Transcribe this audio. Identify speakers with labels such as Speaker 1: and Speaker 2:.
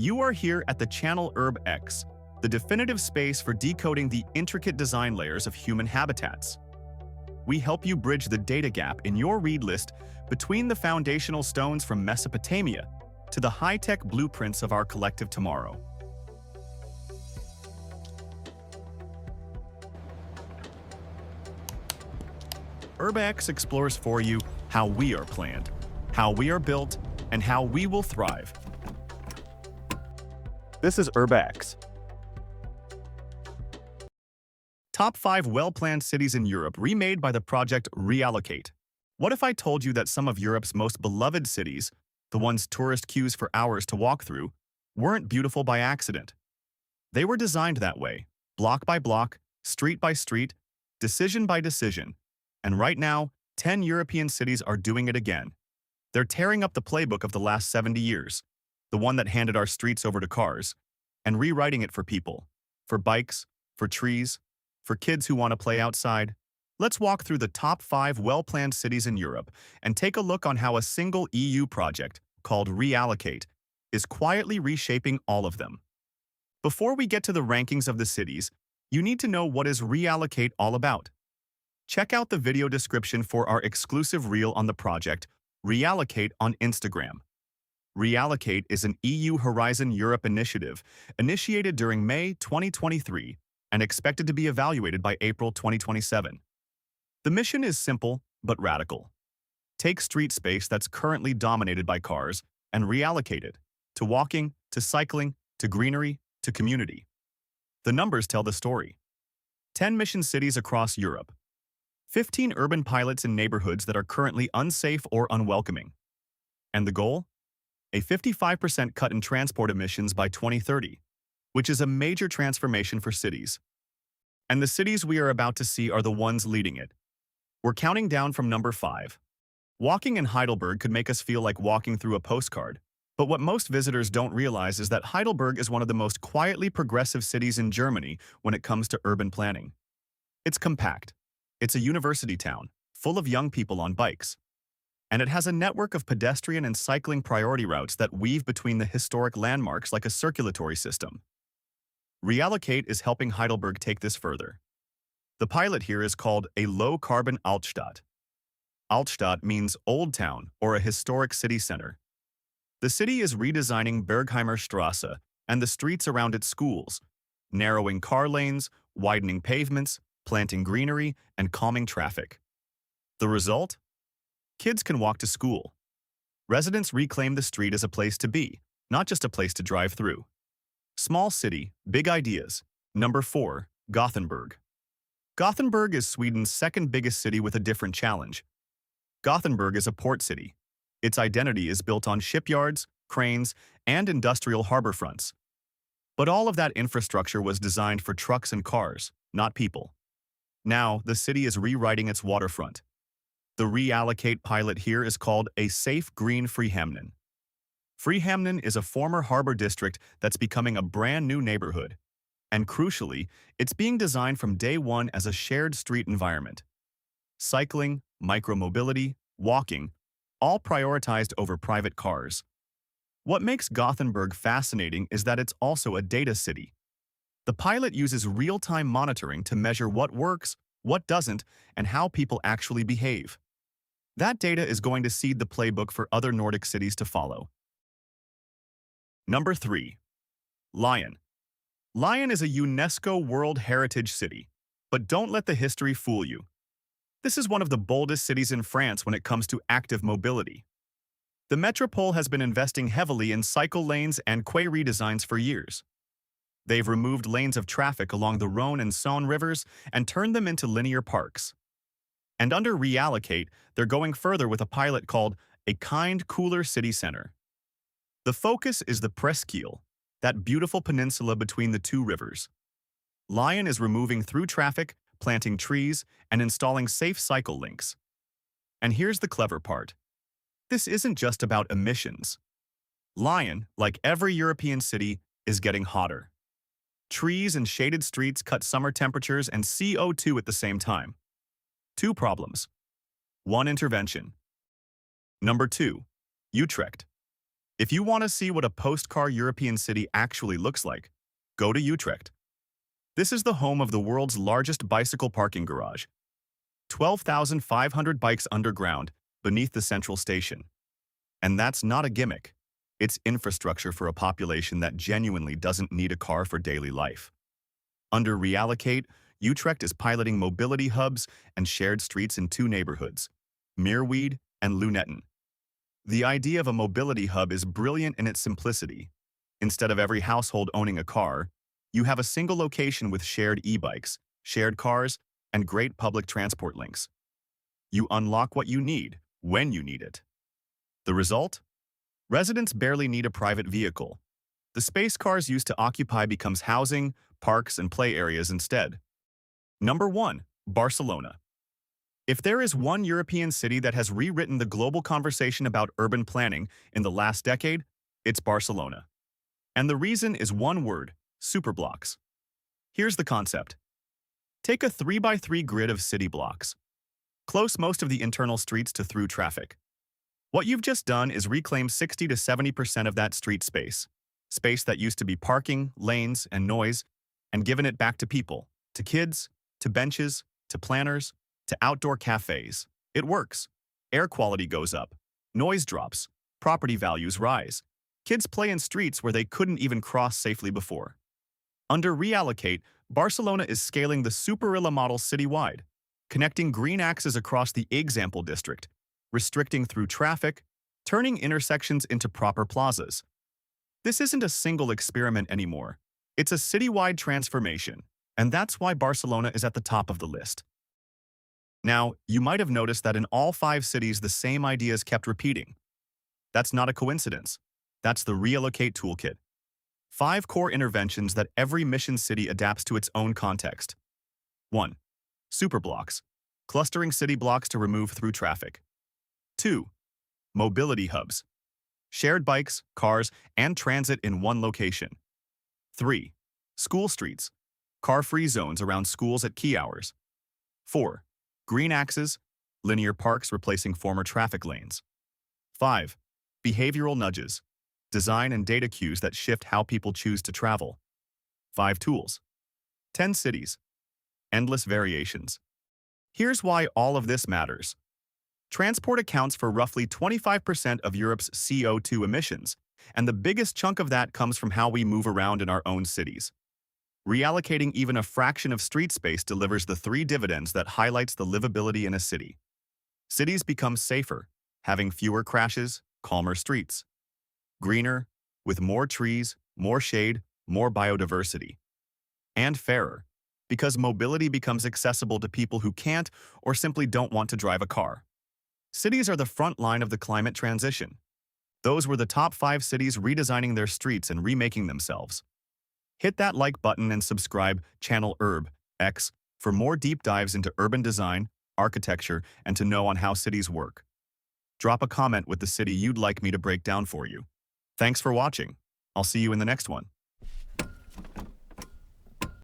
Speaker 1: You are here at the channel UrbX, the definitive space for decoding the intricate design layers of human habitats. We help you bridge the data gap in your read list between the foundational stones from Mesopotamia to the high-tech blueprints of our collective tomorrow. UrbX explores for you how we are planned, how we are built, and how we will thrive. This is UrbX. Top 5 well-planned cities in Europe remade by the project REALLOCATE. What if I told you that some of Europe's most beloved cities, the ones tourist queues for hours to walk through, weren't beautiful by accident? They were designed that way, block by block, street by street, decision by decision. And right now, 10 European cities are doing it again. They're tearing up the playbook of the last 70 years, the one that handed our streets over to cars, and rewriting it for people, for bikes, for trees, for kids who want to play outside. Let's walk through the top 5 well-planned cities in Europe and take a look on how a single EU project, called REALLOCATE, is quietly reshaping all of them. Before we get to the rankings of the cities, you need to know what is REALLOCATE all about. Check out the video description for our exclusive reel on the project, REALLOCATE on Instagram. REALLOCATE is an EU Horizon Europe initiative initiated during May 2023 and expected to be evaluated by April 2027. The mission is simple but radical. Take street space that's currently dominated by cars and reallocate it to walking, to cycling, to greenery, to community. The numbers tell the story. 10 mission cities across Europe. 15 urban pilots in neighborhoods that are currently unsafe or unwelcoming. And the goal? A 55% cut in transport emissions by 2030, which is a major transformation for cities. And the cities we are about to see are the ones leading it. We're counting down from number 5. Walking in Heidelberg could make us feel like walking through a postcard, but what most visitors don't realize is that Heidelberg is one of the most quietly progressive cities in Germany when it comes to urban planning. It's compact. It's a university town, full of young people on bikes. And it has a network of pedestrian and cycling priority routes that weave between the historic landmarks like a circulatory system. REALLOCATE is helping Heidelberg take this further. The pilot here is called a low-carbon Altstadt. Altstadt means old town or a historic city center. The city is redesigning Bergheimer Straße and the streets around its schools, narrowing car lanes, widening pavements, planting greenery, and calming traffic. The result? Kids can walk to school. Residents reclaim the street as a place to be, not just a place to drive through. Small city, big ideas. Number 4, Gothenburg. Gothenburg is Sweden's second biggest city with a different challenge. Gothenburg is a port city. Its identity is built on shipyards, cranes, and industrial harbor fronts. But all of that infrastructure was designed for trucks and cars, not people. Now, the city is rewriting its waterfront. The REALLOCATE pilot here is called a Safe Green Frihamnen. Frihamnen is a former harbor district that's becoming a brand new neighborhood. And crucially, it's being designed from day one as a shared street environment. Cycling, micromobility, walking, all prioritized over private cars. What makes Gothenburg fascinating is that it's also a data city. The pilot uses real-time monitoring to measure what works, what doesn't, and how people actually behave. That data is going to seed the playbook for other Nordic cities to follow. Number 3. Lyon. Lyon is a UNESCO World Heritage City, but don't let the history fool you. This is one of the boldest cities in France when it comes to active mobility. The metropole has been investing heavily in cycle lanes and quay redesigns for years. They've removed lanes of traffic along the Rhône and Saône rivers and turned them into linear parks. And under REALLOCATE, they're going further with a pilot called a Kind Cooler City Center. The focus is the Presqu'île, that beautiful peninsula between the two rivers. Lyon is removing through traffic, planting trees, and installing safe cycle links. And here's the clever part. This isn't just about emissions. Lyon, like every European city, is getting hotter. Trees and shaded streets cut summer temperatures and CO2 at the same time. 2 problems. 1 intervention. Number 2. Utrecht. If you want to see what a post-car European city actually looks like, go to Utrecht. This is the home of the world's largest bicycle parking garage. 12,500 bikes underground beneath the central station. And that's not a gimmick. It's infrastructure for a population that genuinely doesn't need a car for daily life. Under Reallocate, Utrecht is piloting mobility hubs and shared streets in two neighborhoods, Meerweed and Lunetten. The idea of a mobility hub is brilliant in its simplicity. Instead of every household owning a car, you have a single location with shared e-bikes, shared cars, and great public transport links. You unlock what you need, when you need it. The result? Residents barely need a private vehicle. The space cars used to occupy becomes housing, parks, and play areas instead. Number 1. Barcelona. If there is one European city that has rewritten the global conversation about urban planning in the last decade, it's Barcelona. And the reason is one word: superblocks. Here's the concept. Take a 3x3 grid of city blocks. Close most of the internal streets to through traffic. What you've just done is reclaim 60 to 70% of that street space that used to be parking, lanes, and noise, and given it back to people, to kids, to benches, to planners, to outdoor cafes. It works. Air quality goes up. Noise drops. Property values rise. Kids play in streets where they couldn't even cross safely before. Under Reallocate, Barcelona is scaling the Superilla model citywide, connecting green axes across the example district, restricting through traffic, turning intersections into proper plazas. This isn't a single experiment anymore. It's a citywide transformation, and that's why Barcelona is at the top of the list. Now, you might have noticed that in all 5 cities the same ideas kept repeating. That's not a coincidence. That's the Reallocate Toolkit. 5 core interventions that every mission city adapts to its own context. 1. Superblocks, clustering city blocks to remove through traffic. 2. Mobility hubs, shared bikes, cars, and transit in one location. 3. School streets, car-free zones around schools at key hours. 4. Green axes, linear parks replacing former traffic lanes. 5. Behavioral nudges, design and data cues that shift how people choose to travel. 5 tools. 10 cities. Endless variations. Here's why all of this matters. Transport accounts for roughly 25% of Europe's CO2 emissions, and the biggest chunk of that comes from how we move around in our own cities. Reallocating even a fraction of street space delivers the 3 dividends that highlights the livability in a city. Cities become safer, having fewer crashes, calmer streets. Greener, with more trees, more shade, more biodiversity. And fairer, because mobility becomes accessible to people who can't or simply don't want to drive a car. Cities are the front line of the climate transition. Those were the top 5 cities redesigning their streets and remaking themselves. Hit that like button and subscribe channel X for more deep dives into urban design, architecture, and to know on how cities work. Drop a comment with the city you'd like me to break down for you. Thanks for watching. I'll see you in the next one.